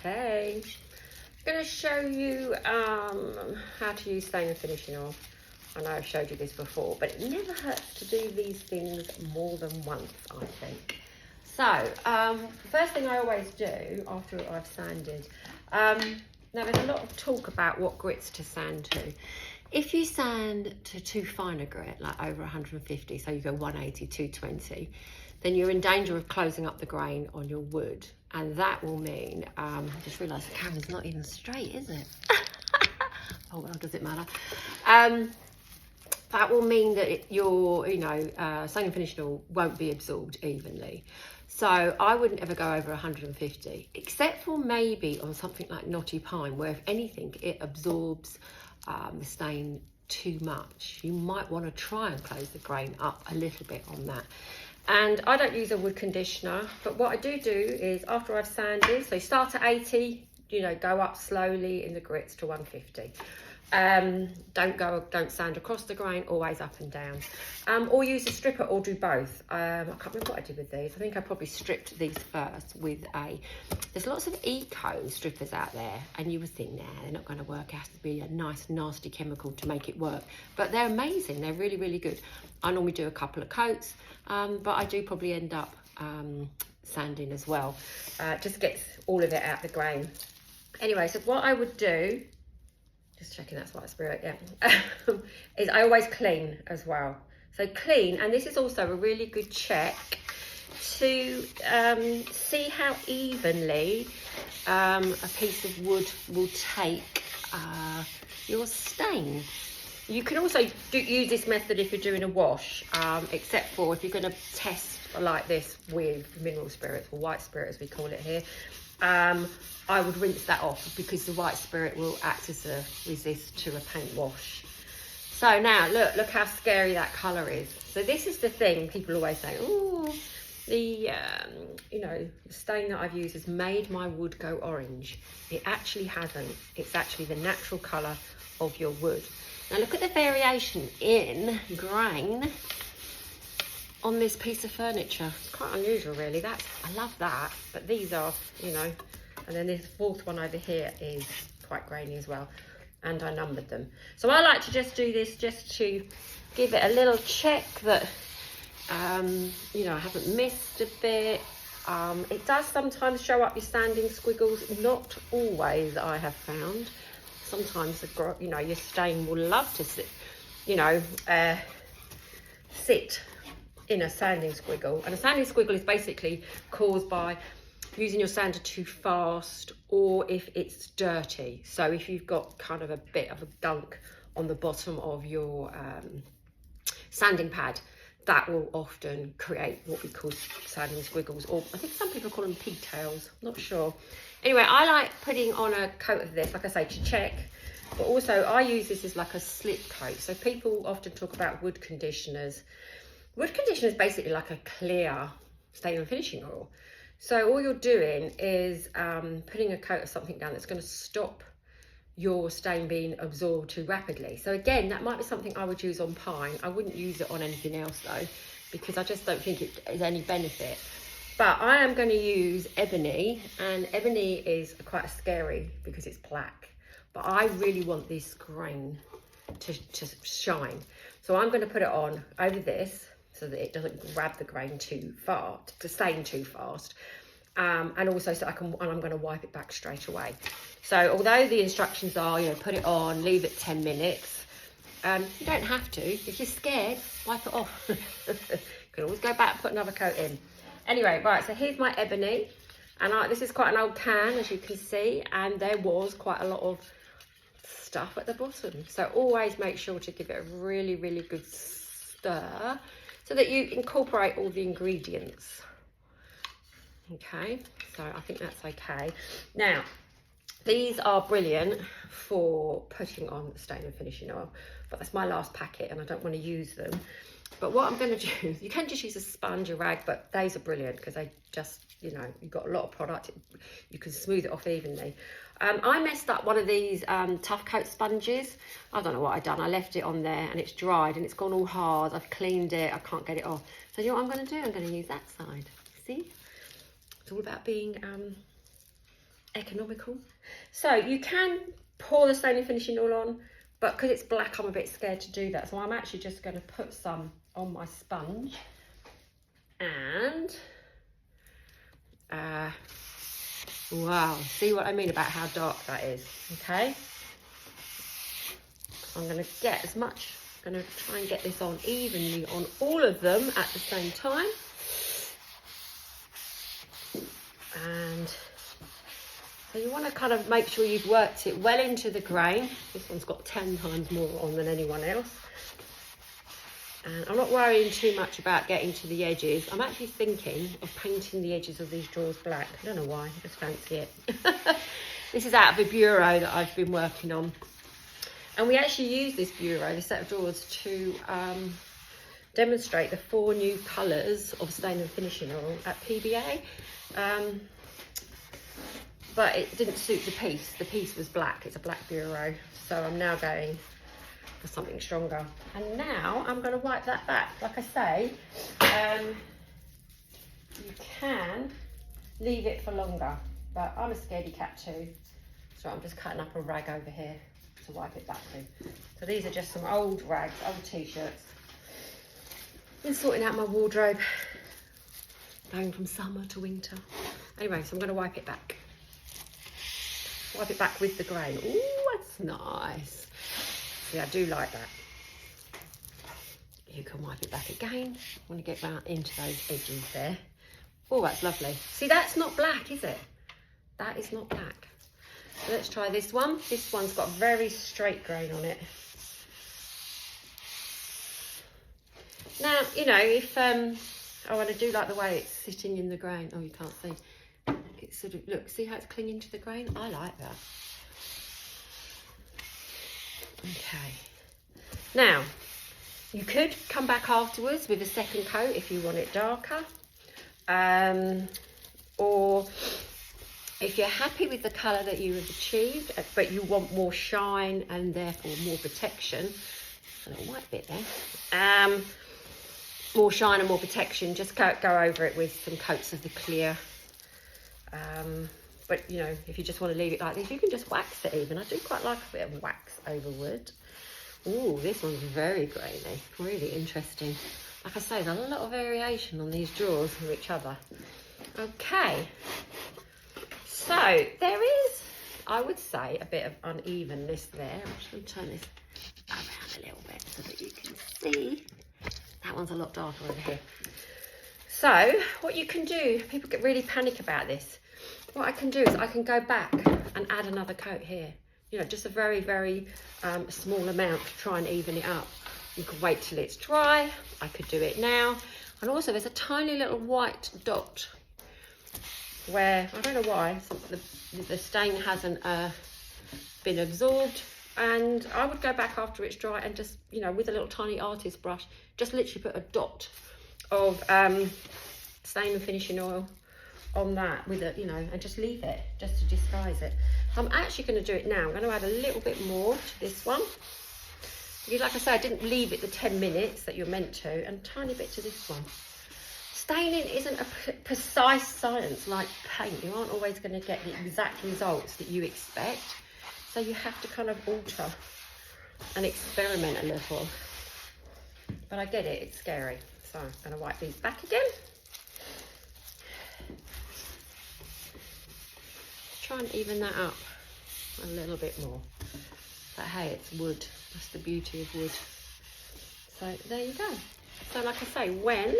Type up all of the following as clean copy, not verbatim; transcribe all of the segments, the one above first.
Hey, I'm going to show you how to use stain and finishing oil. I know I've showed you this before, but it never hurts to do these things more than once, I think. So, the first thing I always do after I've sanded, now there's a lot of talk about what grits to sand to. If you sand to too fine a grit, like over 150, so you go 180, 220, then you're in danger of closing up the grain on your wood. And that will mean, I just realised the camera's not even straight, is it? Oh, well, does it matter? That will mean that your, stain and finishing oil won't be absorbed evenly. So I wouldn't ever go over 150, except for maybe on something like knotty pine, where if anything, it absorbs the stain too much. You might want to try and close the grain up a little bit on that. And I don't use a wood conditioner, but what I do is after I've sanded, so start at 80, go up slowly in the grits to 150. Don't sand across the grain, always up and down. Or use a stripper or do both. I can't remember what I did with these. I think I probably stripped these first with there's lots of eco strippers out there, and you would think, nah, they're not going to work. It has to be a nice, nasty chemical to make it work. But they're amazing. They're really, really good. I normally do a couple of coats, but I do probably end up sanding as well. Just gets all of it out the grain. Anyway, so what I would do, just checking that's white spirit, yeah, is I always clean as well. So clean, and this is also a really good check to see how evenly a piece of wood will take your stain. You can also use this method if you're doing a wash, except for if you're going to test like this with mineral spirits, or white spirit as we call it here. I would rinse that off because the white spirit will act as a resist to a paint wash. So now look how scary that colour is. So this is the thing people always say, oh, the stain that I've used has made my wood go orange. It actually hasn't. It's actually the natural colour of your wood. Now look at the variation in grain on this piece of furniture. It's quite unusual, really. I love that, but these are, and then this fourth one over here is quite grainy as well, and I numbered them. So I like to just do this just to give it a little check that I haven't missed a bit. It does sometimes show up your sanding squiggles, not always, I have found. Sometimes your stain will love to sit in a sanding squiggle, and a sanding squiggle is basically caused by using your sander too fast, or if it's dirty. So if you've got kind of a bit of a gunk on the bottom of your sanding pad, that will often create what we call sanding squiggles, or I think some people call them pigtails, not sure. Anyway, I like putting on a coat of this, like I say, to check, but also I use this as like a slip coat. So people often talk about wood conditioners. Wood conditioner is basically like a clear stain and finishing oil. So all you're doing is putting a coat of something down that's going to stop your stain being absorbed too rapidly. So again, that might be something I would use on pine. I wouldn't use it on anything else though, because I just don't think it is any benefit. But I am going to use Ebony, and Ebony is quite scary because it's black. But I really want this grain to shine. So I'm going to put it on over this, so that it doesn't grab the grain too far, to stain too fast. And also so I'm going to wipe it back straight away. So although the instructions are, put it on, leave it 10 minutes, you don't have to. If you're scared, wipe it off. You can always go back and put another coat in. Anyway, right, so here's my Ebony. And this is quite an old can, as you can see, and there was quite a lot of stuff at the bottom. So always make sure to give it a really, really good stir, so that you incorporate all the ingredients. Okay, so I think that's okay. Now, these are brilliant for putting on stain and finishing oil, but that's my last packet and I don't want to use them. But what I'm going to do, you can just use a sponge or rag, but these are brilliant because they just, you've got a lot of product. You can smooth it off evenly. I messed up one of these tough coat sponges. I don't know what I've done. I left it on there and it's dried and it's gone all hard. I've cleaned it. I can't get it off. So you know what I'm going to do? I'm going to use that side. See? It's all about being economical. So you can pour the stain and finishing oil on, but because it's black, I'm a bit scared to do that. So I'm actually just going to put some on my sponge and wow, see what I mean about how dark that is. Okay, I'm going to get as much, I'm going to try and get this on evenly on all of them at the same time. And so you want to kind of make sure you've worked it well into the grain. This one's got 10 times more on than anyone else. And I'm not worrying too much about getting to the edges. I'm actually thinking of painting the edges of these drawers black. I don't know why, I just fancy it. This is out of a bureau that I've been working on. And we actually use this bureau, this set of drawers, to demonstrate the 4 new colours of stain and finishing oil at PBA. But it didn't suit the piece. The piece was black, it's a black bureau. So I'm now going for something stronger. And now I'm going to wipe that back. Like I say, you can leave it for longer, but I'm a scaredy cat too. So I'm just cutting up a rag over here to wipe it back with. So these are just some old rags, old t-shirts. Been sorting out my wardrobe, going from summer to winter. Anyway, so I'm going to wipe it back. Wipe it back with the grain. Ooh, that's nice. See, I do like that. You can wipe it back again. I want to get round into those edges there. Oh, that's lovely. See, that's not black, is it? That is not black. So let's try this one. This one's got very straight grain on it. Now, you know, if I want to do like the way it's sitting in the grain. Oh, you can't see. It's sort of, look, see how it's clinging to the grain? I like that. Okay. Now, you could come back afterwards with a second coat if you want it darker. Or if you're happy with the colour that you have achieved, but you want more shine and therefore more protection, a little white bit there, more shine and more protection, just go over it with some coats of the clear. But you know, if you just want to leave it like this, you can just wax it even. I do quite like a bit of wax over wood. Oh, this one's very grainy, really interesting. Like I say, there's a lot of variation on these drawers with each other. Okay, so there is, I would say, a bit of unevenness there. I'm just going to turn this around a little bit so that you can see. That one's a lot darker over here. So what you can do, people get really panic about this. What I can do is I can go back and add another coat here. You know, just a very, very small amount to try and even it up. You can wait till it's dry. I could do it now. And also there's a tiny little white dot where, I don't know why, the stain hasn't been absorbed. And I would go back after it's dry and just, you know, with a little tiny artist brush, just literally put a dot of stain and finishing oil on that with a, you know, and just leave it just to disguise it. I'm actually going to do it now. I'm going to add a little bit more to this one because, like I said, I didn't leave it the 10 minutes that you're meant to, and a tiny bit to this one. Staining isn't a precise science like paint. You aren't always going to get the exact results that you expect, so you have to kind of alter and experiment a little. But I get it, it's scary. So I'm going to wipe these back again. Try and even that up a little bit more. But hey, it's wood. That's the beauty of wood. So there you go. So like I say, when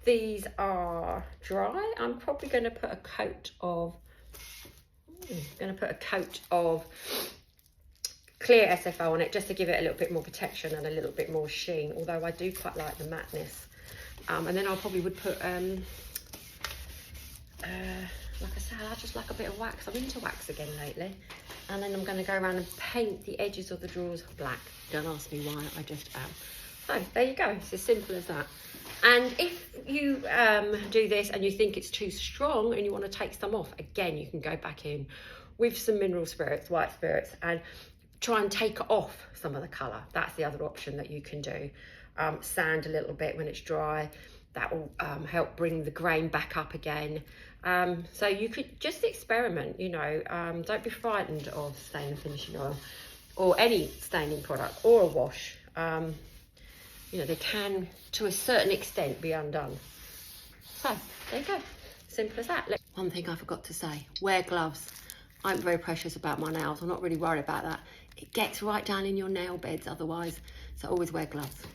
these are dry, I'm probably going to put a coat of clear SFO on it, just to give it a little bit more protection and a little bit more sheen, although I do quite like the matteness. And then I probably would put like I said, I just like a bit of wax. I'm into wax again lately. And then I'm going to go around and paint the edges of the drawers black. Don't ask me why, I just am. So there you go, it's as simple as that. And if you do this and you think it's too strong and you want to take some off, again, you can go back in with some mineral spirits, white spirits, and try and take off some of the colour. That's the other option that you can do. Sand a little bit when it's dry. That will help bring the grain back up again. So you could just experiment, you know, don't be frightened of stain and finishing oil or any staining product or a wash. You know, they can, to a certain extent, be undone. So, there you go. Simple as that. One thing I forgot to say, wear gloves. I'm very precious about my nails. I'm not really worried about that. It gets right down in your nail beds otherwise, so always wear gloves.